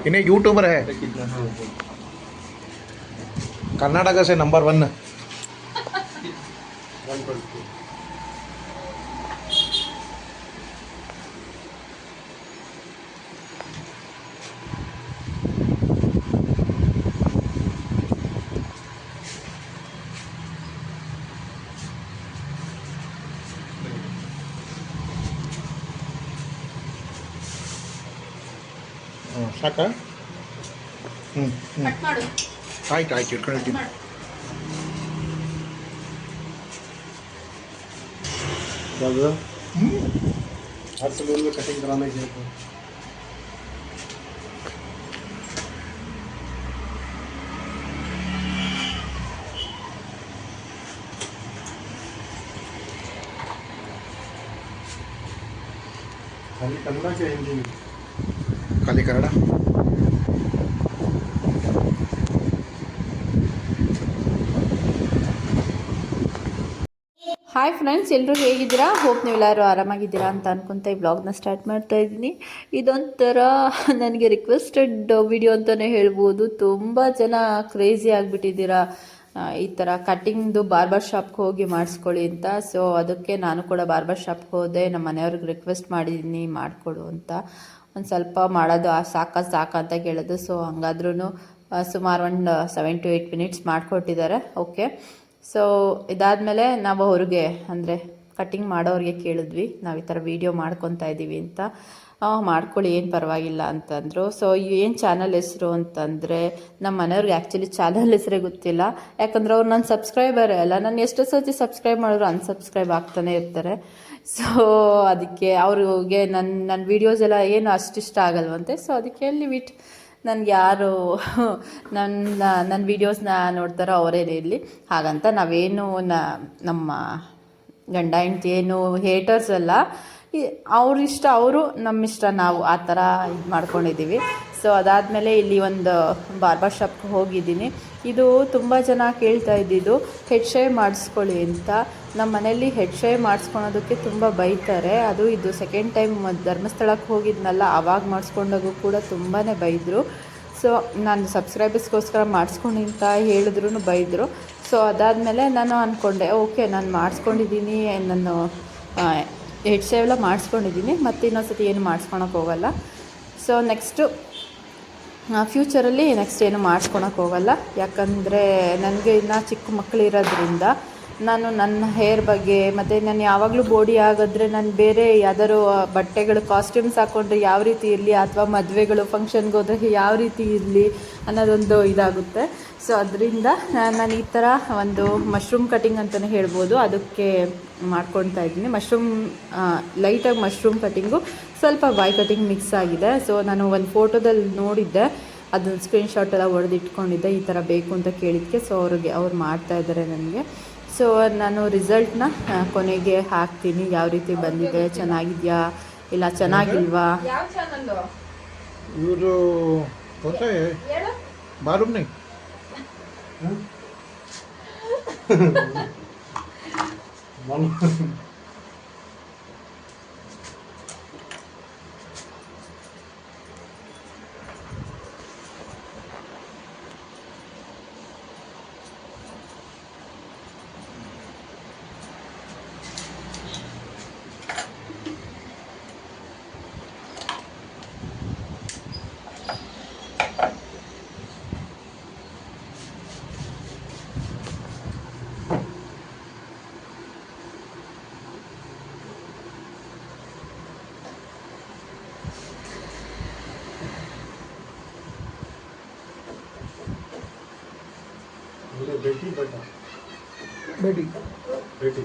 इन्हें यूट्यूबर है, कर्नाटक से नंबर 1। ಸಾಕ ಆಯ್ತು ಆಯ್ತು ಇಟ್ಕೊಳ್ತೀನಿ. कटिंग कराने के खाली कन्नड़ के हिंदी, खाली कन्नड़। ಹಾಯ್ ಫ್ರೆಂಡ್ಸ್, ಎಲ್ಲರೂ ಹೇಗಿದ್ದೀರಾ? ಹೋಪ್ ನೀವೆಲ್ಲರೂ ಆರಾಮಾಗಿದ್ದೀರಾ ಅಂತ ಅನ್ಕೊತ ಈ ವ್ಲಾಗ್ನ ಸ್ಟಾರ್ಟ್ ಮಾಡ್ತಾ ಇದ್ದೀನಿ. ಇದೊಂಥರ ನನಗೆ ರಿಕ್ವೆಸ್ಟೆಡ್ ವಿಡಿಯೋ ಅಂತಲೇ ಹೇಳ್ಬೋದು. ತುಂಬ ಜನ ಕ್ರೇಜಿ ಆಗಿಬಿಟ್ಟಿದ್ದೀರಾ ಈ ಥರ ಕಟ್ಟಿಂಗ್ದು ಬಾರ್ಬರ್ ಶಾಪ್ಗೆ ಹೋಗಿ ಮಾಡಿಸ್ಕೊಳ್ಳಿ ಅಂತ. ಸೊ ಅದಕ್ಕೆ ನಾನು ಕೂಡ ಬಾರ್ಬರ್ ಶಾಪ್ಗೆ ಹೋದೆ. ನಮ್ಮ ಮನೆಯವ್ರಿಗೆ ರಿಕ್ವೆಸ್ಟ್ ಮಾಡಿದ್ದೀನಿ ಮಾಡಿಕೊಡು ಅಂತ. ಒಂದು ಸ್ವಲ್ಪ ಮಾಡೋದು ಸಾಕಂತ ಕೇಳೋದು. ಸೊ ಹಂಗಾದ್ರೂ ಸುಮಾರು ಒಂದು 7 to 8 minutes ಮಾಡಿಕೊಟ್ಟಿದ್ದಾರೆ. ಓಕೆ, ಸೊ ಇದಾದಮೇಲೆ ನಾವು ಅವ್ರಿಗೆ ಅಂದರೆ ಕಟ್ಟಿಂಗ್ ಮಾಡೋರಿಗೆ ಕೇಳಿದ್ವಿ, ನಾವು ಈ ಥರ ವೀಡಿಯೋ ಮಾಡ್ಕೊತಾ ಇದ್ದೀವಿ ಅಂತ. ಮಾಡ್ಕೊಳ್ಳಿ, ಏನು ಪರವಾಗಿಲ್ಲ ಅಂತಂದರು. ಸೊ ಏನು ಚಾನಲ್ ಹೆಸರು ಅಂತಂದರೆ, ನಮ್ಮ ಮನೆಯವ್ರಿಗೆ ಆ್ಯಕ್ಚುಲಿ ಚಾನಲ್ ಹೆಸರೇ ಗೊತ್ತಿಲ್ಲ. ಯಾಕಂದ್ರೆ ಅವ್ರು ನನ್ನ ಸಬ್ಸ್ಕ್ರೈಬರೇ ಅಲ್ಲ. ನಾನು ಎಷ್ಟು ಸರ್ತಿ ಸಬ್ಸ್ಕ್ರೈಬ್ ಮಾಡಿದ್ರು ಅನ್ಸಬ್ಸ್ಕ್ರೈಬ್ ಆಗ್ತಾನೆ ಇರ್ತಾರೆ. ಸೊ ಅದಕ್ಕೆ ಅವ್ರಿಗೆ ನನ್ನ ವೀಡಿಯೋಸ್ ಎಲ್ಲ ಏನು ಅಷ್ಟಿಷ್ಟ ಆಗಲ್ವಂತೆ. ಸೊ ಅದಕ್ಕೆ ಲಿಮಿಟ್ ನನಗೆ ಯಾರು ನನ್ನ ವೀಡಿಯೋಸ್ನ ನೋಡ್ತಾರೋ ಅವರೇನೇ ಇರಲಿ ಹಾಗಂತ ನಾವೇನು ನಮ್ಮ ಗಂಡ ಹೆಂಡ್ತಿ ಏನು ಹೇಟರ್ಸ್ ಅಲ್ಲ. ಅವ್ರ ಇಷ್ಟ ಅವರು, ನಮ್ಮ ಇಷ್ಟ ನಾವು, ಆ ಥರ ಇದು ಮಾಡ್ಕೊಂಡಿದ್ದೀವಿ. ಸೊ ಅದಾದಮೇಲೆ ಇಲ್ಲಿ ಒಂದು ಬಾರ್ಬರ್ ಶಾಪ್ಗೆ ಹೋಗಿದ್ದೀನಿ. ಇದು ತುಂಬ ಜನ ಕೇಳ್ತಾ ಇದ್ದಿದ್ದು ಹೆಡ್ ಶೇವ್ ಮಾಡಿಸ್ಕೊಳ್ಳಿ ಅಂತ. ನಮ್ಮ ಮನೇಲಿ ಹೆಡ್ ಶೇವ್ ಮಾಡಿಸ್ಕೊಳೋದಕ್ಕೆ ತುಂಬ ಬೈತಾರೆ. ಅದು ಇದು ಸೆಕೆಂಡ್ ಟೈಮ್ ಧರ್ಮಸ್ಥಳಕ್ಕೆ ಹೋಗಿದ್ನಲ್ಲ, ಆವಾಗ ಮಾಡಿಸ್ಕೊಂಡಾಗೂ ಕೂಡ ತುಂಬಾ ಬೈದರು. ಸೊ ನಾನು ಸಬ್ಸ್ಕ್ರೈಬರ್ಸ್ಗೋಸ್ಕರ ಮಾಡಿಸ್ಕೊಂಡು ಅಂತ ಹೇಳಿದ್ರು ಬೈದರು. ಸೊ ಅದಾದಮೇಲೆ ನಾನು ಅಂದ್ಕೊಂಡೆ, ಓಕೆ ನಾನು ಮಾಡಿಸ್ಕೊಂಡಿದ್ದೀನಿ, ನಾನು ಹೆಡ್ ಶೇವ್ ಎಲ್ಲ ಮಾಡಿಸ್ಕೊಂಡಿದ್ದೀನಿ, ಮತ್ತು ಇನ್ನೊಂದ್ಸತಿ ಏನು ಮಾಡಿಸ್ಕೊಳಕ್ಕೆ ಹೋಗಲ್ಲ. ಸೊ ನೆಕ್ಸ್ಟು ಫ್ಯೂಚರಲ್ಲಿ ನೆಕ್ಸ್ಟ್ ಏನು ಮಾಡಿಸ್ಕೊಳಕ್ಕೆ ಹೋಗಲ್ಲ. ಯಾಕಂದರೆ ನನಗೆ ಇನ್ನೂ ಚಿಕ್ಕ ಮಕ್ಕಳಿರೋದ್ರಿಂದ ನಾನು ನನ್ನ ಹೇರ್ ಬಗ್ಗೆ, ಮತ್ತು ನಾನು ಯಾವಾಗಲೂ ಬಾಡಿ ಆಗಿದ್ರೆ ನಾನು ಬೇರೆ ಯಾವ್ದಾದ್ರು ಬಟ್ಟೆಗಳು ಕಾಸ್ಟ್ಯೂಮ್ಸ್ ಹಾಕ್ಕೊಂಡ್ರೆ ಯಾವ ರೀತಿ ಇರಲಿ, ಅಥವಾ ಮದುವೆಗಳು ಫಂಕ್ಷನ್ಗೆ ಹೋದ್ರೆ ಯಾವ ರೀತಿ ಇರಲಿ ಅನ್ನೋದೊಂದು ಇದಾಗುತ್ತೆ. ಸೊ ಅದರಿಂದ ನಾನು ಈ ಥರ ಒಂದು ಮಶ್ರೂಮ್ ಕಟಿಂಗ್ ಅಂತಲೇ ಹೇಳ್ಬೋದು, ಅದಕ್ಕೆ ಮಾಡ್ಕೊಳ್ತಾ ಇದ್ದೀನಿ. ಲೈಟಾಗಿ ಮಶ್ರೂಮ್ ಕಟಿಂಗು, ಸ್ವಲ್ಪ ಬಾಯ್ ಕಟಿಂಗ್ ಮಿಕ್ಸ್ ಆಗಿದೆ. ಸೊ ನಾನು ಒಂದು ಫೋಟೋದಲ್ಲಿ ನೋಡಿದ್ದೆ, ಅದನ್ನು ಸ್ಕ್ರೀನ್ಶಾಟ್ ಎಲ್ಲ ಹೊಡೆದಿಟ್ಕೊಂಡಿದ್ದೆ, ಈ ಥರ ಬೇಕು ಅಂತ ಕೇಳಿದ್ದಕ್ಕೆ. ಸೊ ಅವ್ರು ಮಾಡ್ತಾಯಿದ್ದಾರೆ ನನಗೆ. ಸೊ ನಾನು ರಿಸಲ್ಟ್ನ ಕೊನೆಗೆ ಹಾಕ್ತೀನಿ, ಯಾವ ರೀತಿ ಬಂದಿದೆ, ಚೆನ್ನಾಗಿದೆಯಾ ಇಲ್ಲ ಚೆನ್ನಾಗಿಲ್ವಾ. ಯಾವ ಚಾನಲ್ಲು ಇವರು ಬಾರೂಮ್ नहीं बेटी बेटा बेटी बेटी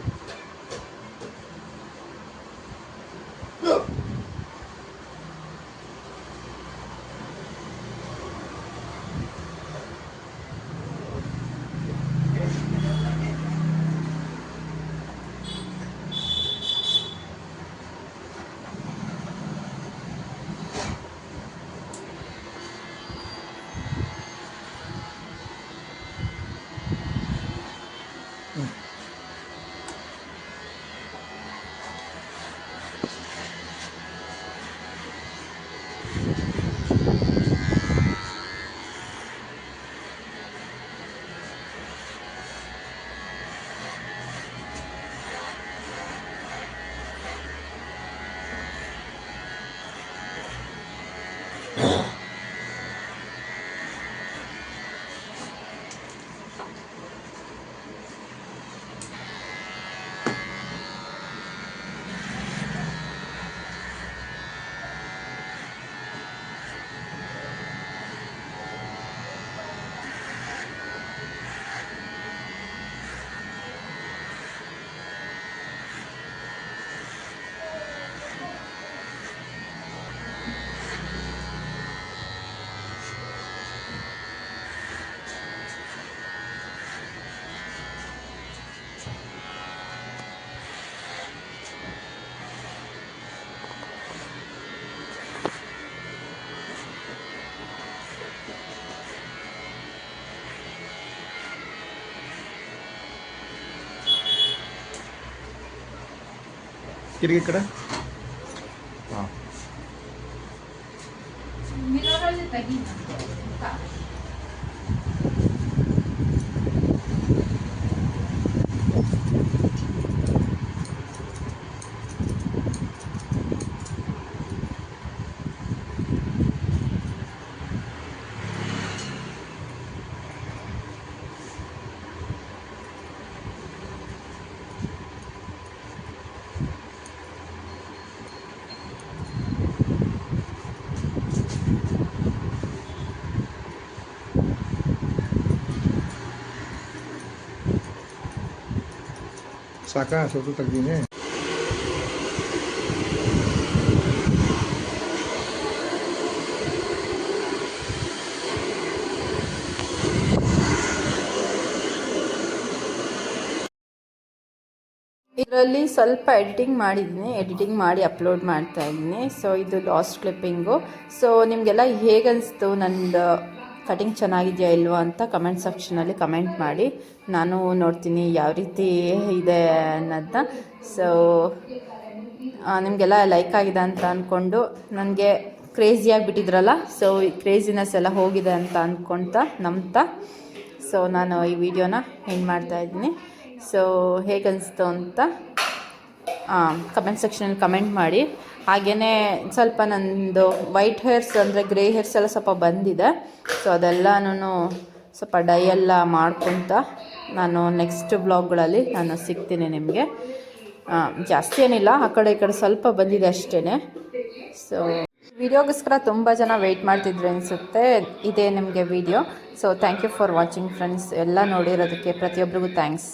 ತಿರುಗಿ ಈ ಕಡೆ ಹಾಂ ಸಾಕಾ ಸ್ವಲ್ಪ ತೆಗ್ದೀನಿ. ಇದರಲ್ಲಿ ಸ್ವಲ್ಪ ಎಡಿಟಿಂಗ್ ಮಾಡಿ ಅಪ್ಲೋಡ್ ಮಾಡ್ತಾ ಇದ್ದೀನಿ. ಸೊ ಇದು ಲಾಸ್ಟ್ ಕ್ಲಿಪ್ಪಿಂಗು. ಸೊ ನಿಮಗೆಲ್ಲ ಹೇಗನ್ನಿಸ್ತು, ನಂದು ಕಟಿಂಗ್ ಚೆನ್ನಾಗಿದೆಯಾ ಇಲ್ವೋ ಅಂತ ಕಮೆಂಟ್ ಸೆಕ್ಷನಲ್ಲಿ ಕಮೆಂಟ್ ಮಾಡಿ. ನಾನು ನೋಡ್ತೀನಿ ಯಾವ ರೀತಿ ಇದೆ ಅನ್ನೋದನ್ನ. ಸೊ ನಿಮಗೆಲ್ಲ ಲೈಕ್ ಆಗಿದೆ ಅಂತ ಅಂದ್ಕೊಂಡು, ನನಗೆ ಕ್ರೇಜಿಯಾಗಿ ಬಿಟ್ಟಿದ್ರಲ್ಲ, ಸೊ ಈ ಕ್ರೇಜಿನೆಸ್ ಎಲ್ಲ ಹೋಗಿದೆ ಅಂತ ಅಂದ್ಕೊಳ್ತಾ ನಂಬ್ತಾ ಸೊ ನಾನು ಈ ವಿಡಿಯೋನ ಎಂಡ್ ಮಾಡ್ತಾಯಿದ್ದೀನಿ. ಸೊ ಹೇಗನ್ನಿಸ್ತು ಅಂತ ಕಮೆಂಟ್ ಸೆಕ್ಷನಲ್ಲಿ ಕಮೆಂಟ್ ಮಾಡಿ. ಹಾಗೆಯೇ ಸ್ವಲ್ಪ ನಂದು ವೈಟ್ ಹೇರ್ಸ್ ಅಂದರೆ ಗ್ರೇ ಹೇರ್ಸ್ ಎಲ್ಲ ಸ್ವಲ್ಪ ಬಂದಿದೆ. ಸೊ ಅದೆಲ್ಲನೂ ಸ್ವಲ್ಪ ಡೈ ಎಲ್ಲ ಮಾಡ್ಕೊತ ನಾನು ನೆಕ್ಸ್ಟ್ ಬ್ಲಾಗ್ಗಳಲ್ಲಿ ನಾನು ಸಿಗ್ತೀನಿ ನಿಮಗೆ. ಜಾಸ್ತಿ ಏನಿಲ್ಲ, ಆ ಕಡೆ ಈ ಕಡೆ ಸ್ವಲ್ಪ ಬಂದಿದೆ ಅಷ್ಟೇ. ಸೊ ವಿಡಿಯೋಗೋಸ್ಕರ ತುಂಬ ಜನ ವೆಯ್ಟ್ ಮಾಡ್ತಿದ್ರು ಅನಿಸುತ್ತೆ. ಇದೇ ನಿಮಗೆ video. So thank you for watching friends. ಎಲ್ಲ ನೋಡಿರೋದಕ್ಕೆ ಪ್ರತಿಯೊಬ್ಬರಿಗೂ ಥ್ಯಾಂಕ್ಸ್.